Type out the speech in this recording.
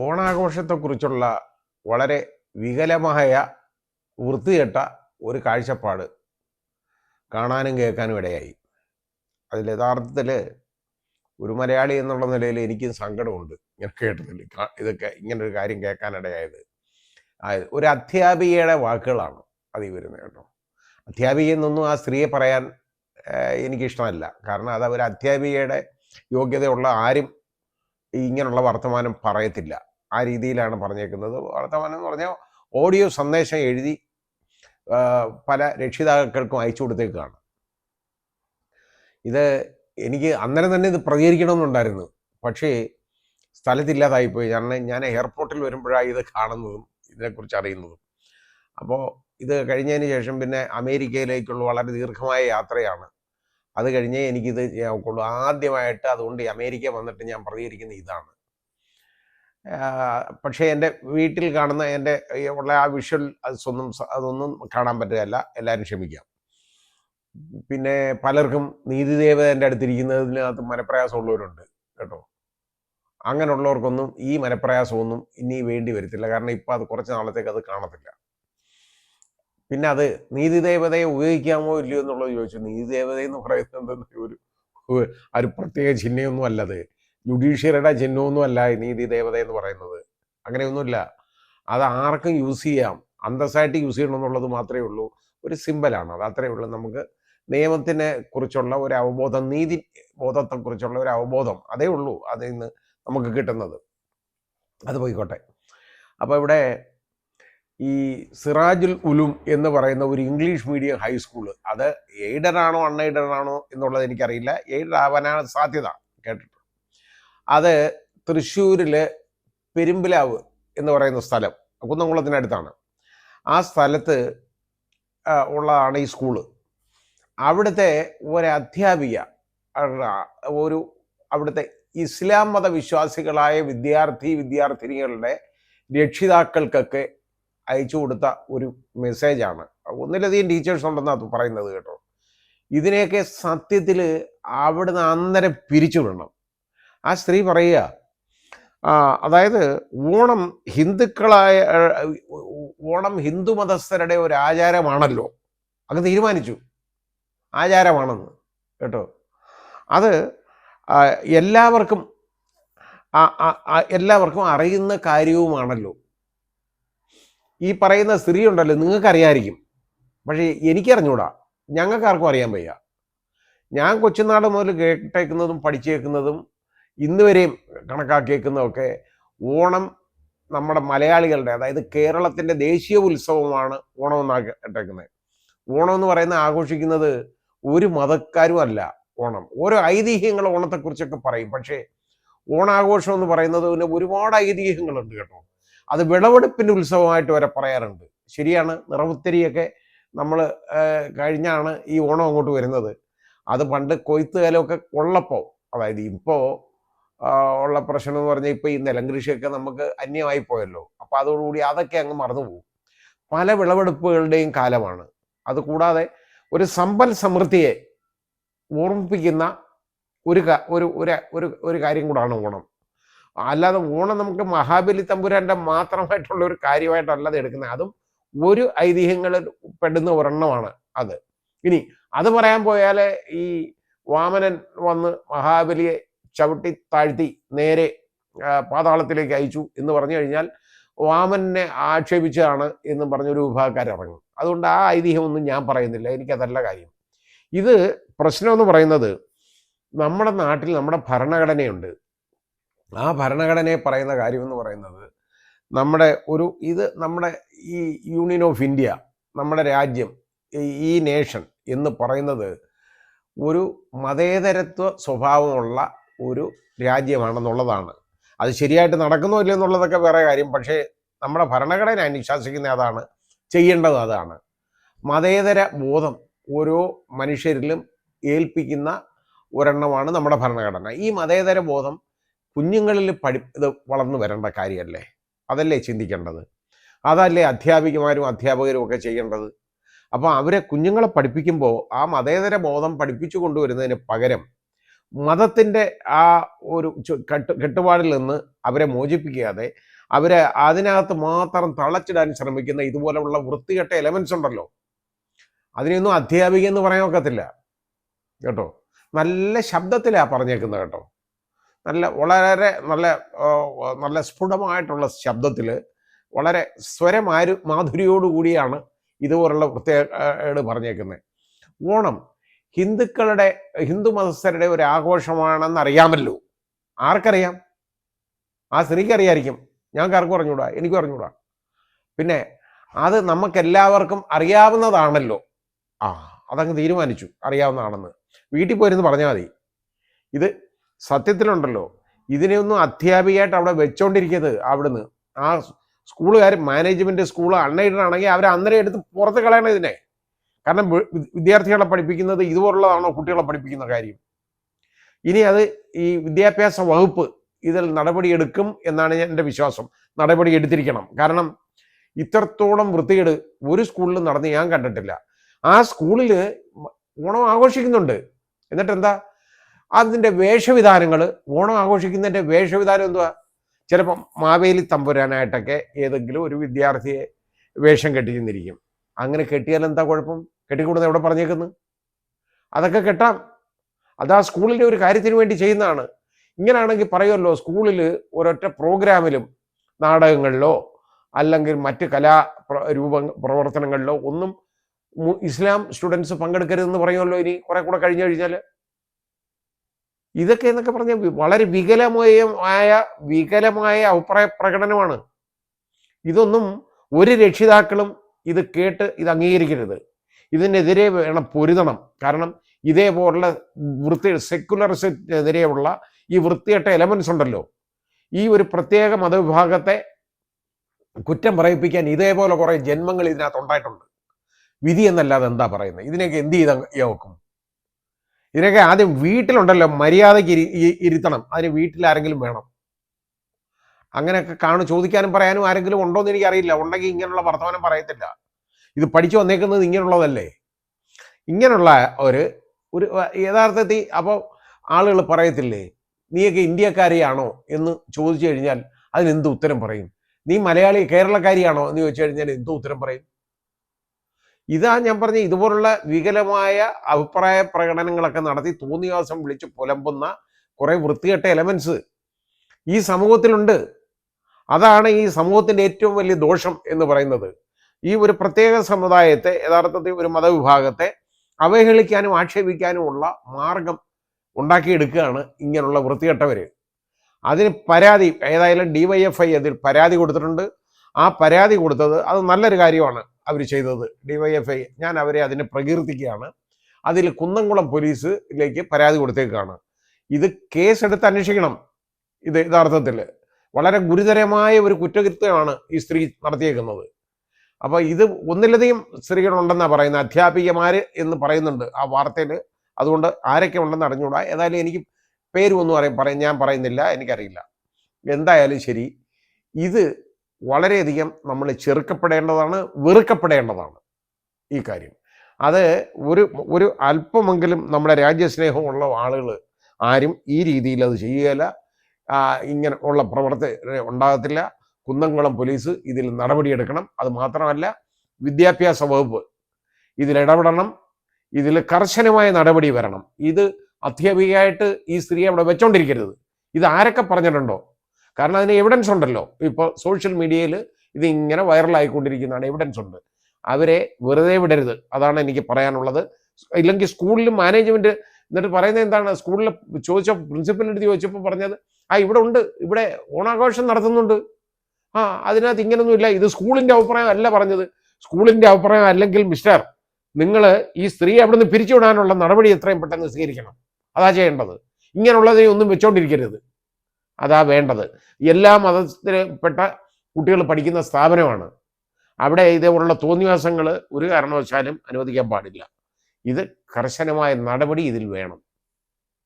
ഓണാഘോഷത്തെക്കുറിച്ചുള്ള വളരെ വികലമായ വൃത്തികെട്ട ഒരു കാഴ്ചപ്പാട് കാണാനും കേൾക്കാനും ഇടയായി. അതിൽ യഥാർത്ഥത്തിൽ ഒരു മലയാളി എന്നുള്ള നിലയിൽ എനിക്കും സങ്കടമുണ്ട് ഇങ്ങനെ കേട്ടതിൽ. ഇതൊക്കെ ഇങ്ങനൊരു കാര്യം കേൾക്കാനിടയായത് ഒരു അധ്യാപികയുടെ വാക്കുകളാണ് അതിൽ വരുന്നത് കേട്ടോ. അധ്യാപിക എന്നൊന്നും ആ സ്ത്രീയെ പറയാൻ എനിക്കിഷ്ടമല്ല. കാരണം അത് ഒരു അധ്യാപികയുടെ യോഗ്യതയുള്ള ആരും ഇങ്ങനെയുള്ള വർത്തമാനം പറയത്തില്ല. ആ രീതിയിലാണ് പറഞ്ഞേക്കുന്നത്. വർത്തമാനം എന്ന് പറഞ്ഞാൽ ഓഡിയോ സന്ദേശം എഴുതി പല രക്ഷിതാക്കൾക്കും അയച്ചു കൊടുത്തേക്കാണ്. ഇത് എനിക്ക് അന്നേരം തന്നെ ഇത് പ്രതികരിക്കണമെന്നുണ്ടായിരുന്നു, പക്ഷേ സ്ഥലത്തില്ലാതായിപ്പോയി. കാരണം ഞാൻ എയർപോർട്ടിൽ വരുമ്പോഴാണ് ഇത് കാണുന്നതും ഇതിനെക്കുറിച്ച് അറിയുന്നതും. അപ്പോൾ ഇത് കഴിഞ്ഞതിന് ശേഷം പിന്നെ അമേരിക്കയിലേക്കുള്ള വളരെ ദീർഘമായ യാത്രയാണ്. അത് കഴിഞ്ഞേ എനിക്കിത് ചെയ്യാവുള്ളൂ. ആദ്യമായിട്ട് അതുകൊണ്ട് അമേരിക്ക വന്നിട്ട് ഞാൻ പ്രതികരിക്കുന്ന ഇതാണ്. പക്ഷേ എൻ്റെ വീട്ടിൽ കാണുന്ന എൻ്റെ ഉള്ള ആ വിഷ്വൽ അതൊന്നും കാണാൻ പറ്റുകയല്ല. എല്ലാവരും ക്ഷമിക്കാം. പിന്നെ പലർക്കും നീതിദേവതൻ്റെ അടുത്തിരിക്കുന്നതിനകത്ത് മനപ്രയാസമുള്ളവരുണ്ട് കേട്ടോ. അങ്ങനെയുള്ളവർക്കൊന്നും ഈ മനപ്രയാസമൊന്നും ഇനി വേണ്ടി വരത്തില്ല. കാരണം ഇപ്പം അത് കുറച്ച് നാളത്തേക്ക് അത് കാണത്തില്ല. പിന്നെ അത് നീതിദേവതയെ ഉപയോഗിക്കാമോ ഇല്ലയോ എന്നുള്ളത് ചോദിച്ചു. നീതിദേവതയെന്ന് പറയുന്നത് ഒരു പ്രത്യേക ചിഹ്നമൊന്നും അല്ലത്. ജുഡീഷ്യറിയുടെ ചിഹ്നമൊന്നും അല്ല നീതിദേവത എന്ന് പറയുന്നത്. അങ്ങനെയൊന്നുമില്ല. അത് ആർക്കും യൂസ് ചെയ്യാം. അന്തസ്സായിട്ട് യൂസ് ചെയ്യണമെന്നുള്ളത് മാത്രമേ ഉള്ളൂ. ഒരു സിമ്പലാണ്. അത് അത്രയേ ഉള്ളൂ. നമുക്ക് നിയമത്തിനെ കുറിച്ചുള്ള ഒരു അവബോധം, നീതി ബോധത്തെക്കുറിച്ചുള്ള ഒരു അവബോധം, അതേ ഉള്ളൂ അതിൽ നിന്ന് നമുക്ക് കിട്ടുന്നത്. അത് പോയിക്കോട്ടെ. അപ്പോൾ ഇവിടെ ഈ സിറാജുൽ ഉലൂം എന്ന് പറയുന്ന ഒരു ഇംഗ്ലീഷ് മീഡിയം ഹൈസ്കൂള്, അത് എയ്ഡഡാണോ അൺഎയ്ഡഡാണോ എന്നുള്ളത് എനിക്കറിയില്ല. എയ്ഡഡ് ആവാനാണ് സാധ്യത, കേട്ടിട്ട്. അത് തൃശ്ശൂരിൽ പെരുമ്പിലാവ് എന്ന് പറയുന്ന സ്ഥലം, കുന്നംകുളത്തിനടുത്താണ്. ആ സ്ഥലത്ത് ഉള്ളതാണ് ഈ സ്കൂള്. അവിടുത്തെ ഒരു അധ്യാപിക അവിടുത്തെ ഇസ്ലാം മത വിശ്വാസികളായ വിദ്യാർത്ഥിനികളുടെ രക്ഷിതാക്കൾക്കൊക്കെ അയച്ചു കൊടുത്ത ഒരു മെസ്സേജാണ്. ഒന്നിലധികം ടീച്ചേഴ്സ് ഉണ്ടെന്നാണ് അത് പറയുന്നത് കേട്ടോ. ഇതിനെയൊക്കെ സത്യത്തിൽ അവിടുന്ന് അന്നേരം പിരിച്ചു വിടണം. ആ സ്ത്രീ പറയുക, അതായത് ഓണം ഹിന്ദു മതസ്ഥരുടെ ഒരു ആചാരമാണല്ലോ, അത് തീരുമാനിച്ചു ആചാരമാണെന്ന് കേട്ടോ. അത് എല്ലാവർക്കും അറിയുന്ന കാര്യവുമാണല്ലോ. ഈ പറയുന്ന സ്ത്രീ ഉണ്ടല്ലോ, നിങ്ങൾക്കറിയാമായിരിക്കും, പക്ഷേ എനിക്കറിഞ്ഞൂടാ, ഞങ്ങൾക്കാർക്കും അറിയാൻ വയ്യ. ഞാൻ കൊച്ചുനാട് മുതൽ കേട്ടേക്കുന്നതും പഠിച്ചേക്കുന്നതും ഇന്ന് വരെയും കണക്കാക്കിയേക്കുന്നതൊക്കെ ഓണം നമ്മുടെ മലയാളികളുടെ, അതായത് കേരളത്തിൻ്റെ ദേശീയ ഉത്സവമാണ് ഓണം എന്നാക്കിട്ടേക്കുന്നത്. ഓണം എന്ന് പറയുന്നത് ആഘോഷിക്കുന്നത് ഒരു മതക്കാരും അല്ല. ഓണം ഓരോ ഐതിഹ്യങ്ങൾ ഓണത്തെക്കുറിച്ചൊക്കെ പറയും, പക്ഷേ ഓണാഘോഷം എന്ന് പറയുന്നത് പിന്നെ ഒരുപാട് ഐതിഹ്യങ്ങളുണ്ട് കേട്ടോ. അത് വിളവെടുപ്പിൻ്റെ ഉത്സവമായിട്ട് വരെ പറയാറുണ്ട്. ശരിയാണ്. നിറവുത്തരിയൊക്കെ നമ്മൾ കഴിഞ്ഞാണ് ഈ ഓണം അങ്ങോട്ട് വരുന്നത്. അത് പണ്ട് കൊയ്ത്ത് കാലമൊക്കെ ഉള്ളപ്പോൾ, അതായത് ഇപ്പോൾ ഉള്ള പ്രശ്നം എന്ന് പറഞ്ഞാൽ ഇപ്പോൾ ഈ നിലം കൃഷിയൊക്കെ നമുക്ക് അന്യമായി പോയല്ലോ. അപ്പോൾ അതോടുകൂടി അതൊക്കെ അങ്ങ് മറന്നുപോകും. പല വിളവെടുപ്പുകളുടെയും കാലമാണ്. അതുകൂടാതെ ഒരു സമ്പൽ സമൃദ്ധിയെ ഓർമ്മിപ്പിക്കുന്ന ഒരു കാര്യം കൂടാണ് ഓണം. അല്ലാതെ ഓണം നമുക്ക് മഹാബലി തമ്പുരാൻ്റെ മാത്രമായിട്ടുള്ള ഒരു കാര്യമായിട്ടല്ലാതെ എടുക്കുന്നത്. അതും ഒരു ഐതിഹ്യങ്ങളിൽ പെടുന്ന ഒരെണ്ണമാണ് അത്. ഇനി അത് പറയാൻ പോയാൽ ഈ വാമനൻ വന്ന് മഹാബലിയെ ചവിട്ടി താഴ്ത്തി നേരെ പാതാളത്തിലേക്ക് അയച്ചു എന്ന് പറഞ്ഞു കഴിഞ്ഞാൽ വാമനെ ആക്ഷേപിച്ചതാണ് എന്നും പറഞ്ഞൊരു വിഭാഗക്കാരിറങ്ങും. അതുകൊണ്ട് ആ ഐതിഹ്യമൊന്നും ഞാൻ പറയുന്നില്ല, എനിക്കതല്ല കാര്യം. ഇത് പ്രശ്നമെന്ന് പറയുന്നത്, നമ്മുടെ നാട്ടിൽ നമ്മുടെ ഭരണഘടനയുണ്ട്. ആ ഭരണഘടനയെ പറയുന്ന കാര്യമെന്ന് പറയുന്നത്, നമ്മുടെ ഈ യൂണിയൻ ഓഫ് ഇന്ത്യ, നമ്മുടെ രാജ്യം, ഈ നേഷൻ എന്ന് പറയുന്നത് ഒരു മതേതരത്വ സ്വഭാവമുള്ള ഒരു രാജ്യമാണെന്നുള്ളതാണ്. അത് ശരിയായിട്ട് നടക്കുന്നോ ഇല്ല എന്നുള്ളതൊക്കെ വേറെ കാര്യം. പക്ഷേ നമ്മുടെ ഭരണഘടന അനുശാസിക്കുന്ന അതാണ്, ചെയ്യേണ്ടത് അതാണ്. മതേതര ബോധം ഓരോ മനുഷ്യരിലും ഏൽപ്പിക്കുന്ന ഒരെണ്ണമാണ് നമ്മുടെ ഭരണഘടന. ഈ മതേതര ബോധം കുഞ്ഞുങ്ങളിൽ ഇത് വളർന്നു വരേണ്ട കാര്യമല്ലേ? അതല്ലേ ചിന്തിക്കേണ്ടത്? അതല്ലേ അധ്യാപകരും ഒക്കെ ചെയ്യേണ്ടത്? അപ്പോൾ അവരെ കുഞ്ഞുങ്ങളെ പഠിപ്പിക്കുമ്പോൾ ആ മതേതര ബോധം പഠിപ്പിച്ചു കൊണ്ടുവരുന്നതിന് പകരം മതത്തിൻ്റെ ആ ഒരു കെട്ടുപാടിൽ നിന്ന് അവരെ മോചിപ്പിക്കാതെ അവരെ അതിനകത്ത് മാത്രം തളച്ചിടാൻ ശ്രമിക്കുന്ന ഇതുപോലെയുള്ള വൃത്തികെട്ട എലമെൻസ് ഉണ്ടല്ലോ, അതിനെയൊന്നും അധ്യാപിക എന്ന് പറയാൻ ഒക്കത്തില്ല കേട്ടോ. നല്ല ശബ്ദത്തിലാണ് പറഞ്ഞേക്കുന്നത് കേട്ടോ, വളരെ നല്ല സ്ഫുടമായിട്ടുള്ള ശബ്ദത്തിൽ വളരെ മാധുര്യോടുകൂടിയാണ് ഇതുപോലുള്ള വൃത്തികേട് പറഞ്ഞേക്കുന്നത്. ഓണം ഹിന്ദു മതസ്ഥരുടെ ഒരു ആഘോഷമാണെന്ന് അറിയാമല്ലോ. ആർക്കറിയാം? ആ സ്ത്രീക്ക് അറിയാമായിരിക്കും, ഞങ്ങൾക്ക് ആർക്കും അറിഞ്ഞൂടാ, എനിക്കും അറിഞ്ഞൂടാ. പിന്നെ അത് നമുക്കെല്ലാവർക്കും അറിയാവുന്നതാണല്ലോ. അതങ്ങ് തീരുമാനിച്ചു അറിയാവുന്നതാണെന്ന്. വീട്ടിൽ പോയിരുന്ന് പറഞ്ഞാൽ മതി. ഇത് സത്യത്തിലുണ്ടല്ലോ, ഇതിനെയൊന്നും അധ്യാപികയായിട്ട് അവിടെ വെച്ചോണ്ടിരിക്കുന്നത് അവിടുന്ന് ആ സ്കൂളുകാർ, മാനേജ്മെൻറ്റ് സ്കൂൾ അൺഎയ്ഡഡ് ആണെങ്കിൽ അവരെ അന്നേരം എടുത്ത് പുറത്ത് കളയണം ഇതിനെ. കാരണം വിദ്യാർത്ഥികളെ പഠിപ്പിക്കുന്നത് ഇതുപോലുള്ളതാണോ കുട്ടികളെ പഠിപ്പിക്കുന്ന കാര്യം? ഇനി അത് ഈ വിദ്യാഭ്യാസ വകുപ്പ് ഇതിൽ നടപടിയെടുക്കും എന്നാണ് എൻ്റെ വിശ്വാസം. നടപടി എടുത്തിരിക്കണം. കാരണം ഇത്രത്തോളം വൃത്തികേട് ഒരു സ്കൂളിൽ നടന്ന് ഞാൻ കണ്ടിട്ടില്ല. ആ സ്കൂളിൽ ഓണം ആഘോഷിക്കുന്നുണ്ട്, എന്നിട്ട് എന്താ അതിൻ്റെ വേഷവിധാനങ്ങൾ, ഓണം ആഘോഷിക്കുന്നതിൻ്റെ വേഷവിധാനം എന്തുവാ? ചിലപ്പം മാവേലി തമ്പുരാനായിട്ടൊക്കെ ഏതെങ്കിലും ഒരു വിദ്യാർത്ഥിയെ വേഷം കെട്ടിച്ചിരിക്കും. അങ്ങനെ കെട്ടിയാൽ എന്താ കുഴപ്പം? കെട്ടിക്കൂടുന്ന എവിടെ പറഞ്ഞേക്കുന്നു? അതൊക്കെ കെട്ടാം, അത് ആ സ്കൂളിൻ്റെ ഒരു കാര്യത്തിന് വേണ്ടി ചെയ്യുന്നതാണ്. ഇങ്ങനെയാണെങ്കിൽ പറയുമല്ലോ, സ്കൂളിൽ ഒരൊറ്റ പ്രോഗ്രാമിലും നാടകങ്ങളിലോ അല്ലെങ്കിൽ മറ്റ് പ്രവർത്തനങ്ങളിലോ ഒന്നും ഇസ്ലാം സ്റ്റുഡൻസ് പങ്കെടുക്കരുതെന്ന് പറയുമല്ലോ ഇനി കുറെ കൂടെ കഴിഞ്ഞു കഴിഞ്ഞാൽ. ഇതൊക്കെ എന്നൊക്കെ പറഞ്ഞാൽ വളരെ വികലമായ അഭിപ്രായ പ്രകടനമാണ്. ഇതൊന്നും ഒരു രക്ഷിതാക്കളും ഇത് കേട്ട് ഇത് അംഗീകരിക്കരുത്. ഇതിനെതിരെ വേണം പൊരുതണം. കാരണം ഇതേപോലുള്ള സെക്കുലറിസത്തിനെതിരെയുള്ള ഈ വൃത്തികെട്ട എലമെന്റ്സ് ഉണ്ടല്ലോ, ഈ ഒരു പ്രത്യേക മതവിഭാഗത്തെ കുറ്റം പറയിപ്പിക്കാൻ ഇതേപോലെ കുറെ ജന്മങ്ങൾ ഇതിനകത്ത് ഉണ്ടായിട്ടുണ്ട്. വിധി എന്നല്ലാതെ എന്താ പറയുന്നത്? ഇതിനൊക്കെ എന്ത് നോക്കും? ഇതിനൊക്കെ ആദ്യം വീട്ടിലുണ്ടല്ലോ മര്യാദയ്ക്ക് ഇരുത്തണം. അതിന് വീട്ടിൽ ആരെങ്കിലും വേണം. അങ്ങനെയൊക്കെ ചോദിക്കാനും പറയാനും ആരെങ്കിലും ഉണ്ടോ എന്ന് എനിക്കറിയില്ല. ഉണ്ടെങ്കിൽ ഇങ്ങനെയുള്ള വർത്തമാനം പറയത്തില്ല. ഇത് പഠിച്ചു വന്നേക്കുന്നത് ഇങ്ങനെയുള്ളതല്ലേ. ഇങ്ങനെയുള്ള ഒരു യഥാർത്ഥത്തിൽ അപ്പോൾ ആളുകൾ പറയത്തില്ലേ, നീയൊക്കെ ഇന്ത്യക്കാരിയാണോ എന്ന് ചോദിച്ചു കഴിഞ്ഞാൽ അതിനെന്ത് ഉത്തരം പറയും? നീ കേരളക്കാരിയാണോ എന്ന് ചോദിച്ചു കഴിഞ്ഞാൽ എന്ത് ഉത്തരം പറയും? ഇതാ ഞാൻ പറഞ്ഞ ഇതുപോലുള്ള വികലമായ അഭിപ്രായ പ്രകടനങ്ങളൊക്കെ നടത്തി തോന്നിയാസം വിളിച്ച് പുലമ്പുന്ന കുറെ വൃത്തികെട്ട എലമെന്റ്സ് ഈ സമൂഹത്തിലുണ്ട്. അതാണ് ഈ സമൂഹത്തിന്റെ ഏറ്റവും വലിയ ദോഷം എന്ന് പറയുന്നത്. ഈ ഒരു പ്രത്യേക സമുദായത്തെ, യഥാർത്ഥത്തിൽ ഒരു മതവിഭാഗത്തെ അവഹേളിക്കാനും ആക്ഷേപിക്കാനും ഉള്ള മാർഗം ഉണ്ടാക്കിയെടുക്കുകയാണ് ഇങ്ങനെയുള്ള വൃത്തികെട്ടവര്. അതിന് പരാതി ഏതായാലും DYFI അതിൽ പരാതി കൊടുത്തിട്ടുണ്ട്. ആ പരാതി കൊടുത്തത് അത് നല്ലൊരു കാര്യമാണ് അവർ ചെയ്തത്. DYFI ഞാൻ അവരെ അതിനെ പ്രകീർത്തിക്കുകയാണ്. അതിൽ കുന്നംകുളം പോലീസിലേക്ക് പരാതി കൊടുത്തേക്കാണ്. ഇത് കേസെടുത്ത് അന്വേഷിക്കണം. ഇത് യഥാർത്ഥത്തിൽ വളരെ ഗുരുതരമായ ഒരു കുറ്റകൃത്യമാണ് ഈ സ്ത്രീ നടത്തിയേക്കുന്നത്. അപ്പോൾ ഇത് ഒന്നിലധികം സ്ത്രീകളുണ്ടെന്നാണ് പറയുന്നത്, അധ്യാപികമാർ എന്ന് പറയുന്നുണ്ട് ആ വാർത്തയിൽ. അതുകൊണ്ട് ആരൊക്കെ ഉണ്ടെന്ന് അറിഞ്ഞുകൂടാ. ഏതായാലും എനിക്ക് പേരൊന്നും ഞാൻ പറയുന്നില്ല, എനിക്കറിയില്ല. എന്തായാലും ശരി, ഇത് വളരെയധികം നമ്മൾ ചെറുക്കപ്പെടേണ്ടതാണ്, വെറുക്കപ്പെടേണ്ടതാണ് ഈ കാര്യം. അത് ഒരു അല്പമെങ്കിലും നമ്മുടെ രാജ്യസ്നേഹമുള്ള ആളുകൾ ആരും ഈ രീതിയിൽ അത് ചെയ്യുകയില്ല. ഇങ്ങനെ ഉള്ള പ്രവർത്തനം ഉണ്ടാകത്തില്ല. കുന്നംകുളം പോലീസ് ഇതിൽ നടപടിയെടുക്കണം. അത് മാത്രമല്ല, വിദ്യാഭ്യാസ വകുപ്പ് ഇതിലിടപെടണം. ഇതിൽ കർശനമായ നടപടി വരണം. ഇത് അധ്യാപികയായിട്ട് ഈ സ്ത്രീയെ അവിടെ വെച്ചോണ്ടിരിക്കരുത്. ഇത് ആരൊക്കെ പറഞ്ഞിട്ടുണ്ടോ? കാരണം അതിന് എവിഡൻസ് ഉണ്ടല്ലോ. ഇപ്പോൾ സോഷ്യൽ മീഡിയയിൽ ഇത് ഇങ്ങനെ വൈറലായിക്കൊണ്ടിരിക്കുന്നതാണ്, എവിഡൻസ് ഉണ്ട്. അവരെ വെറുതെ വിടരുത്, അതാണ് എനിക്ക് പറയാനുള്ളത്. ഇല്ലെങ്കിൽ സ്കൂളിൽ മാനേജ്മെന്റ് എന്നിട്ട് പറയുന്നത് എന്താണ്? സ്കൂളിൽ പ്രിൻസിപ്പലിൻ്റെ അടുത്ത് ചോദിച്ചപ്പോൾ പറഞ്ഞത്, ഇവിടെ ഉണ്ട്, ഇവിടെ ഓണാഘോഷം നടത്തുന്നുണ്ട്, അതിനകത്ത് ഇങ്ങനൊന്നുമില്ല. ഇത് സ്കൂളിന്റെ അഭിപ്രായം അല്ല പറഞ്ഞത്. സ്കൂളിന്റെ അഭിപ്രായം അല്ലെങ്കിൽ മിസ്റ്റർ, നിങ്ങൾ ഈ സ്ത്രീ അവിടെ നിന്ന് പിരിച്ചുവിടാനുള്ള നടപടി എത്രയും പെട്ടെന്ന് സ്വീകരിക്കണം. അതാ ചെയ്യേണ്ടത്. ഇങ്ങനെയുള്ളതേ ഒന്നും വെച്ചോണ്ടിരിക്കരുത്. അതാ വേണ്ടത്. എല്ലാ മതത്തിൽപ്പെട്ട കുട്ടികൾ പഠിക്കുന്ന സ്ഥാപനമാണ്. അവിടെ ഇതേപോലുള്ള തോന്നിവാസങ്ങൾ ഒരു കാരണവശാലും അനുവദിക്കാൻ പാടില്ല. ഇത് കർശനമായ നടപടി ഇതിൽ വേണം.